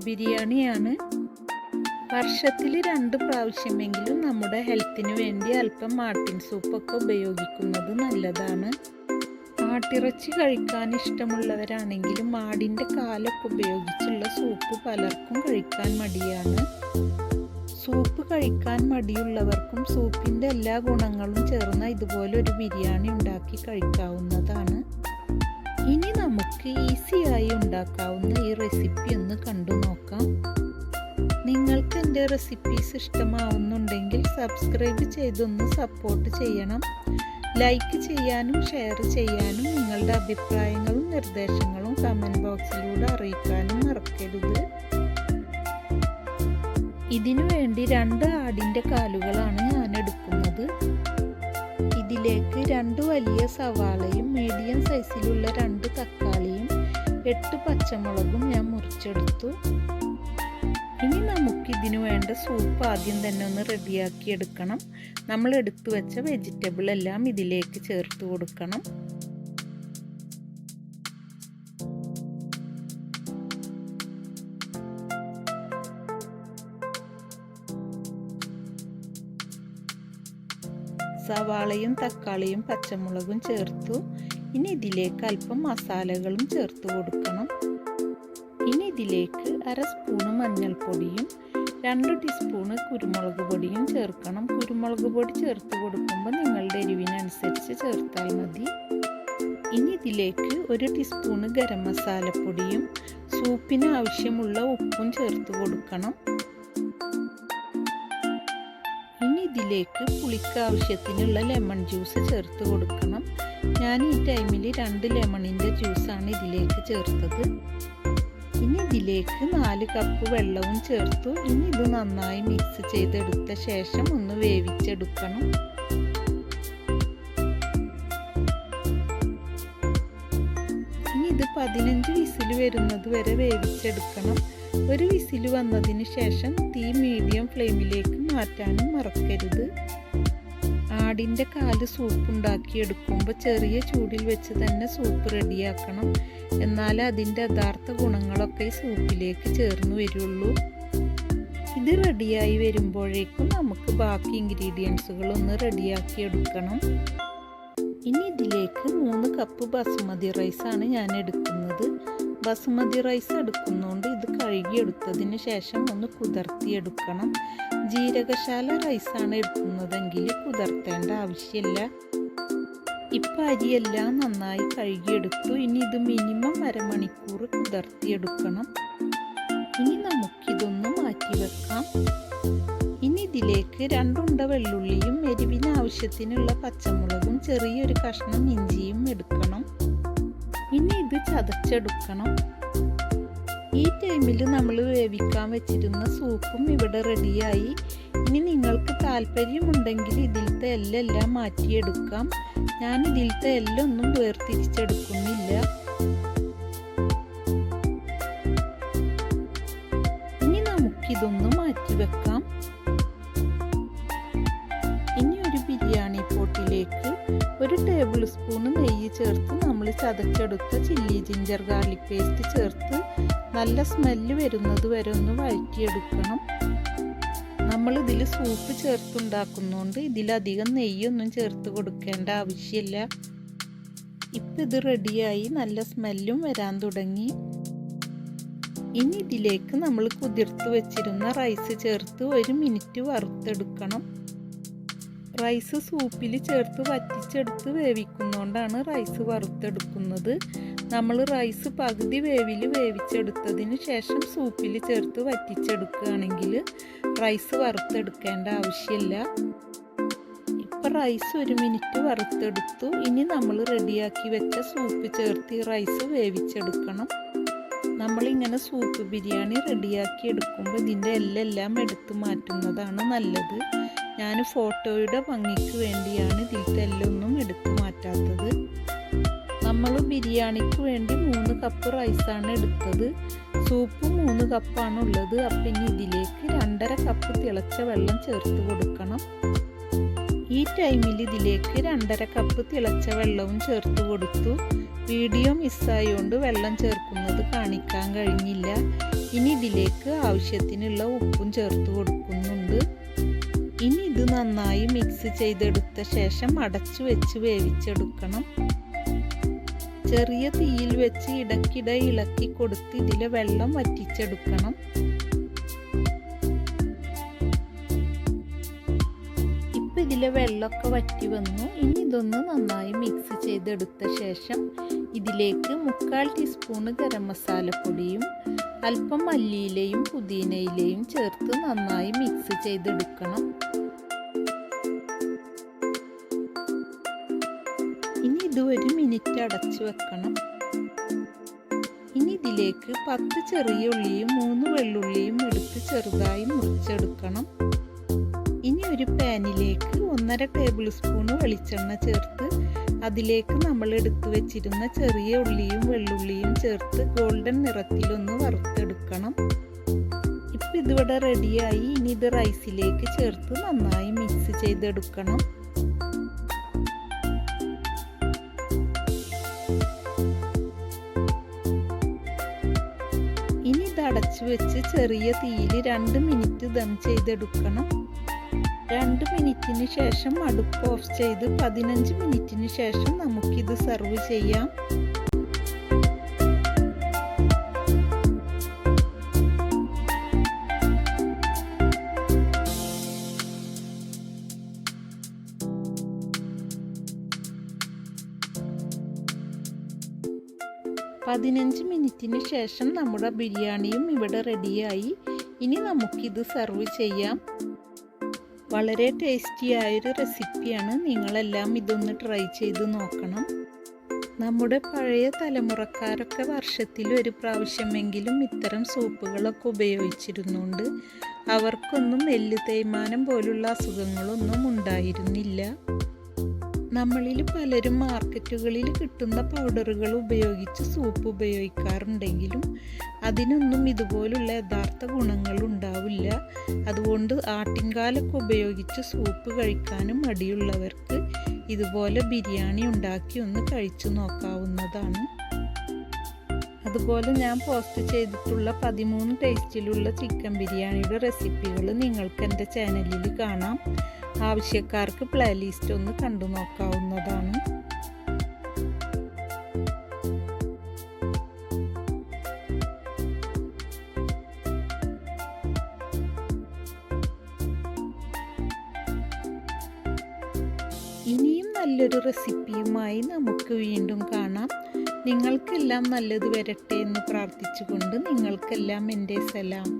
ബിരിയാണിയാണ്. വർഷത്തിൽ 2 പ്രാവശ്യമെങ്കിലും നമ്മുടെ ഹെൽത്തിന് വേണ്ടി അല്പം മാട്ടിൻ സൂപ്പൊക്കെ ഉപയോഗിക്കുന്നത് നല്ലതാണ്. ആട്ടിറച്ചി കഴിക്കാൻ ഇഷ്ടമുള്ളവരാണെങ്കിലും ആടിൻ്റെ കാലൊക്കെ ഉപയോഗിച്ചുള്ള സൂപ്പ് പലർക്കും കഴിക്കാൻ മടിയാണ്. സൂപ്പ് കഴിക്കാൻ മടിയുള്ളവർക്കും സൂപ്പിൻ്റെ എല്ലാ ഗുണങ്ങളും ചേർന്ന ഇതുപോലൊരു ബിരിയാണി ഉണ്ടാക്കി കഴിക്കാവുന്നതാണ്. ഇനി നമുക്ക് ഈസിയായി ഉണ്ടാക്കാവുന്ന ഈ റെസിപ്പി ഒന്ന് കണ്ടു നോക്കാം. നിങ്ങൾക്ക് എൻ്റെ റെസിപ്പീസ് ഇഷ്ടമാവുന്നുണ്ടെങ്കിൽ സബ്സ്ക്രൈബ് ചെയ്തൊന്ന് സപ്പോർട്ട് ചെയ്യണം. ലൈക്ക് ചെയ്യാനും ഷെയർ ചെയ്യാനും നിങ്ങളുടെ അഭിപ്രായങ്ങളും നിർദ്ദേശങ്ങളും കമൻറ്റ് ബോക്സിലൂടെ അറിയിക്കാനും മറക്കരുത്. ഇതിനു വേണ്ടി 2 ആടിൻ്റെ കാലുകളാണ് ഞാൻ എടുക്കുന്നത്. ഇതിലേക്ക് 2 വലിയ സവാളയും മീഡിയം സൈസിലുള്ള 2 തക്കാളിയും 8 പച്ചമുളകും ഞാൻ മുറിച്ചെടുത്തു. ഇനി നമുക്കിതിനു വേണ്ട സൂപ്പ് ആദ്യം തന്നെ ഒന്ന് റെഡിയാക്കി എടുക്കണം. നമ്മൾ എടുത്തു വെച്ച വെജിറ്റബിൾ എല്ലാം ഇതിലേക്ക് ചേർത്ത് കൊടുക്കണം. സവാളയും തക്കാളിയും പച്ചമുളകും ചേർത്തു. ഇനി ഇതിലേക്ക് അല്പം മസാലകളും ചേർത്ത് കൊടുക്കണം. ഇനി ഇതിലേക്ക് 1/2 സ്പൂണ് മഞ്ഞൾപ്പൊടിയും 2 ടീസ്പൂണ് കുരുമുളക് പൊടിയും ചേർക്കണം. കുരുമുളക് പൊടി ചേർത്ത് കൊടുക്കുമ്പോൾ നിങ്ങളുടെ എരിവിനനുസരിച്ച് ചേർത്താൽ മതി. ഇനി ഇതിലേക്ക് 1 ടീസ്പൂണ് ഗരം മസാലപ്പൊടിയും സൂപ്പിന് ആവശ്യമുള്ള ഉപ്പും ചേർത്ത് കൊടുക്കണം. ഇനി ഇതിലേക്ക് പുളിക്ക് ആവശ്യത്തിനുള്ള ലെമൺ ജ്യൂസ് ചേർത്ത് കൊടുക്കണം. ഞാൻ ഈ ടൈമിൽ 2 ലെമണിൻ്റെ ജ്യൂസാണ് ഇതിലേക്ക് ചേർത്തത്. ഇനി ഇതിലേക്ക് 4 കപ്പ് വെള്ളവും ചേർത്തു. ഇനി ഇത് നന്നായി മിക്സ് ചെയ്തെടുത്ത ശേഷം ഒന്ന് വേവിച്ചെടുക്കണം. ഇനി ഇത് 15 വിസിൽ വരുന്നത് വരെ വേവിച്ചെടുക്കണം. ഒരു വിസിൽ വന്നതിന് ശേഷം തീ മീഡിയം ഫ്ലെയിമിലേക്ക് മാറ്റാനും മറക്കരുത്. ആടിൻ്റെ കാല് സൂപ്പ് ഉണ്ടാക്കിയെടുക്കുമ്പോൾ ചെറിയ ചൂടിൽ വെച്ച് തന്നെ സൂപ്പ് റെഡിയാക്കണം. എന്നാൽ അതിൻ്റെ യഥാർത്ഥ ഗുണങ്ങളൊക്കെ സൂപ്പിലേക്ക് ചേർന്ന് വരുള്ളൂ. ഇത് റെഡിയായി വരുമ്പോഴേക്കും നമുക്ക് ബാക്കി ഇൻഗ്രീഡിയൻസുകളൊന്ന് റെഡിയാക്കി എടുക്കണം. ഇനി ഇതിലേക്ക് 3 കപ്പ് ബസുമതി റൈസാണ് ഞാൻ എടുക്കുന്നത്. ബസുമതി റൈസ് എടുക്കുന്നതുകൊണ്ട് ഇത് കഴുകിയെടുത്തതിന് ശേഷം ഒന്ന് കുതിർത്തിയെടുക്കണം. ജീരകശാല റൈസാണ് എടുക്കുന്നതെങ്കിൽ കുതിർത്തേണ്ട ആവശ്യമില്ല. ഇപ്പം അരിയെല്ലാം നന്നായി കഴുകിയെടുത്തു. ഇനി ഇത് മിനിമം 1/2 മണിക്കൂർ കുതിർത്തിയെടുക്കണം. ഇനി നമുക്കിതൊന്ന് മാറ്റി വെക്കാം. ഇനി ഇതിലേക്ക് 2 ഉണ്ട വെള്ളുള്ളിയും എരിവിന് ആവശ്യത്തിനുള്ള പച്ചമുളകും ചെറിയൊരു കഷ്ണം ഇഞ്ചിയും എടുക്കണം. ഇനി ഇത് ചതച്ചെടുക്കണം. ഈ ടൈമിൽ നമ്മൾ വേവിക്കാൻ വെച്ചിരുന്ന സൂപ്പും ഇവിടെ റെഡിയായി. ഇനി നിങ്ങൾക്ക് താല്പര്യമുണ്ടെങ്കിൽ ഇതിലത്തെ എല്ലാം മാറ്റിയെടുക്കാം. ഞാൻ ഇതിലത്തെ എല്ലൊന്നും വേർതിരിച്ചെടുക്കുന്നില്ല. ഇനി നമുക്കിതൊന്ന് മാറ്റി വെക്കാം. ഇനി ഒരു ബിരിയാണി പോട്ടിലേക്ക് 1 ടേബിൾ സ്പൂൺ നെയ്യ് ചേർത്ത് നമ്മൾ ചതച്ചെടുത്ത ചില്ലി ജിഞ്ചർ ഗാർലിക് പേസ്റ്റ് ചേർത്ത് നല്ല സ്മെല്ല് വരുന്നത് വരെ ഒന്ന് വഴറ്റിയെടുക്കണം. നമ്മളിതിൽ സൂപ്പ് ചേർത്തുണ്ടാക്കുന്നതുകൊണ്ട് ഇതിലധികം നെയ്യൊന്നും ചേർത്ത് കൊടുക്കേണ്ട ആവശ്യമില്ല. ഇപ്പം ഇത് റെഡിയായി നല്ല സ്മെല്ലും വരാൻ തുടങ്ങി. ഇനി ഇതിലേക്ക് നമ്മൾ കുതിർത്ത് വെച്ചിരുന്ന റൈസ് ചേർത്ത് 1 മിനിറ്റ് വറുത്തെടുക്കണം. റൈസ് സൂപ്പിൽ ചേർത്ത് വറ്റിച്ചെടുത്ത് വേവിക്കുന്നതുകൊണ്ടാണ് റൈസ് വറുത്തെടുക്കുന്നത്. നമ്മൾ റൈസ് പകുതി വേവിൽ വേവിച്ചെടുത്തതിന് ശേഷം സൂപ്പിൽ ചേർത്ത് വറ്റിച്ചെടുക്കുകയാണെങ്കിൽ റൈസ് വറുത്തെടുക്കേണ്ട ആവശ്യമില്ല. ഇപ്പം റൈസ് 1 മിനിറ്റ് വറുത്തെടുത്തു. ഇനി നമ്മൾ റെഡിയാക്കി വെച്ച സൂപ്പ് ചേർത്ത് ഈ റൈസ് വേവിച്ചെടുക്കണം. നമ്മളിങ്ങനെ സൂപ്പ് ബിരിയാണി റെഡിയാക്കി എടുക്കുമ്പോൾ ഇതിൻ്റെ എല്ലാം എടുത്തു മാറ്റുന്നതാണ് നല്ലത്. ഞാൻ ഫോട്ടോയുടെ ഭംഗിക്ക് വേണ്ടിയാണ് ഇതിലത്തെ എല്ലൊന്നും എടുത്തു മാറ്റാത്തത്. നമ്മൾ ബിരിയാണിക്ക് വേണ്ടി 3 കപ്പ് റൈസാണ് എടുത്തത്. സൂപ്പ് 3 കപ്പാണ് ഉള്ളത്. അപ്പം ഇനി ഇതിലേക്ക് 2.5 കപ്പ് തിളച്ച വെള്ളം ചേർത്ത് കൊടുക്കണം. ഈ ടൈമിൽ ഇതിലേക്ക് 2.5 കപ്പ് തിളച്ച വെള്ളവും ചേർത്ത് കൊടുത്തു. വീഡിയോ മിസ്സായതുകൊണ്ട് വെള്ളം ചേർക്കുന്നത് കാണിക്കാൻ കഴിഞ്ഞില്ല. ഇനി ഇതിലേക്ക് ആവശ്യത്തിനുള്ള ഉപ്പും ചേർത്ത് കൊടുക്കുന്നുണ്ട്. ഇനി ഇത് നന്നായി മിക്സ് ചെയ്തെടുത്ത ശേഷം അടച്ചു വെച്ച് വേവിച്ചെടുക്കണം. ചെറിയ തീയിൽ വെച്ച് ഇടയ്ക്കിടെ ഇളക്കി കൊടുത്ത് ഇതിലെ വെള്ളം വറ്റിച്ചെടുക്കണം. ഇപ്പം ഇതിലെ വെള്ളമൊക്കെ വറ്റി വന്നു. ഇനി ഇതൊന്ന് നന്നായി മിക്സ് ചെയ്തെടുത്ത ശേഷം ഇതിലേക്ക് 1/4 ടീസ്പൂണ് ഗരം മസാലപ്പൊടിയും അല്പം മല്ലിയിലയും പുതിനയിലയും ചേർത്ത് നന്നായി മിക്സ് ചെയ്തെടുക്കണം. ഇനി ഇത് 1 മിനിറ്റ് അടച്ചു വെക്കണം. ഇനി ഇതിലേക്ക് 10 ചെറിയ ഉള്ളിയും 3 വെള്ളുള്ളിയും എടുത്ത് ചെറുതായി മുറിച്ചെടുക്കണം. ഇനി ഒരു പാനിലേക്ക് 1/2 ടേബിൾ സ്പൂൺ വെളിച്ചെണ്ണ ചേർത്ത് അതിലേക്ക് നമ്മൾ എടുത്തു വെച്ചിരുന്ന ചെറിയ ഉള്ളിയും വെള്ളുള്ളിയും ചേർത്ത് ഗോൾഡൻ നിറത്തിലൊന്ന് വറുത്തെടുക്കണം. ഇപ്പം ഇതിവിടെ റെഡിയായി. ഇനി ഇത് റൈസിലേക്ക് ചേർത്ത് നന്നായി മിക്സ് ചെയ്തെടുക്കണം. ഇനി ഇത് അടച്ചു വെച്ച് ചെറിയ തീയിൽ 2 മിനിറ്റ് ദം ചെയ്തെടുക്കണം. 2 മിനിറ്റിന് ശേഷം അടുപ്പ് ഓഫ് ചെയ്ത് 15 മിനിറ്റിന് ശേഷം നമുക്കിത് സെർവ് ചെയ്യാം. മിനിറ്റിന് ശേഷം നമ്മുടെ ബിരിയാണിയും ഇവിടെ റെഡിയായി. ഇനി നമുക്കിത് സെർവ് ചെയ്യാം. വളരെ ടേസ്റ്റിയായൊരു റെസിപ്പിയാണ്. നിങ്ങളെല്ലാം ഇതൊന്ന് ട്രൈ ചെയ്ത് നോക്കണം. നമ്മുടെ പഴയ തലമുറക്കാരൊക്കെ വർഷത്തിൽ ഒരു പ്രാവശ്യമെങ്കിലും ഇത്തരം സൂപ്പുകളൊക്കെ ഉപയോഗിച്ചിരുന്നുണ്ട്. അവർക്കൊന്നും എല്ല് തേയ്മാനം പോലുള്ള അസുഖങ്ങളൊന്നും ഉണ്ടായിരുന്നില്ല. നമ്മളിൽ പലരും മാർക്കറ്റുകളിൽ കിട്ടുന്ന പൗഡറുകൾ ഉപയോഗിച്ച് സൂപ്പ് ഉപയോഗിക്കാറുണ്ടെങ്കിലും അതിനൊന്നും ഇതുപോലുള്ള യഥാർത്ഥ ഗുണങ്ങൾ ഉണ്ടാവില്ല. അതുകൊണ്ട് ആട്ടിൻകാലൊക്കെ ഉപയോഗിച്ച് സൂപ്പ് കഴിക്കാനും മടിയുള്ളവർക്ക് ഇതുപോലെ ബിരിയാണി ഉണ്ടാക്കി ഒന്ന് കഴിച്ചു നോക്കാവുന്നതാണ്. അതുപോലെ ഞാൻ പോസ്റ്റ് ചെയ്തിട്ടുള്ള 13 ടേസ്റ്റിലുള്ള ചിക്കൻ ബിരിയാണിയുടെ റെസിപ്പികൾ നിങ്ങൾക്ക് എൻ്റെ ചാനലിൽ കാണാം. ആവശ്യക്കാർക്ക് പ്ലേലിസ്റ്റ് ഒന്ന് കണ്ടു നോക്കാവുന്നതാണ്. ഇനിയും നല്ലൊരു റെസിപ്പിയുമായി നമുക്ക് വീണ്ടും കാണാം. നിങ്ങൾക്കെല്ലാം നല്ലത് വരട്ടെ എന്ന് പ്രാർത്ഥിച്ചുകൊണ്ട് നിങ്ങൾക്കെല്ലാം എൻ്റെ സലാം.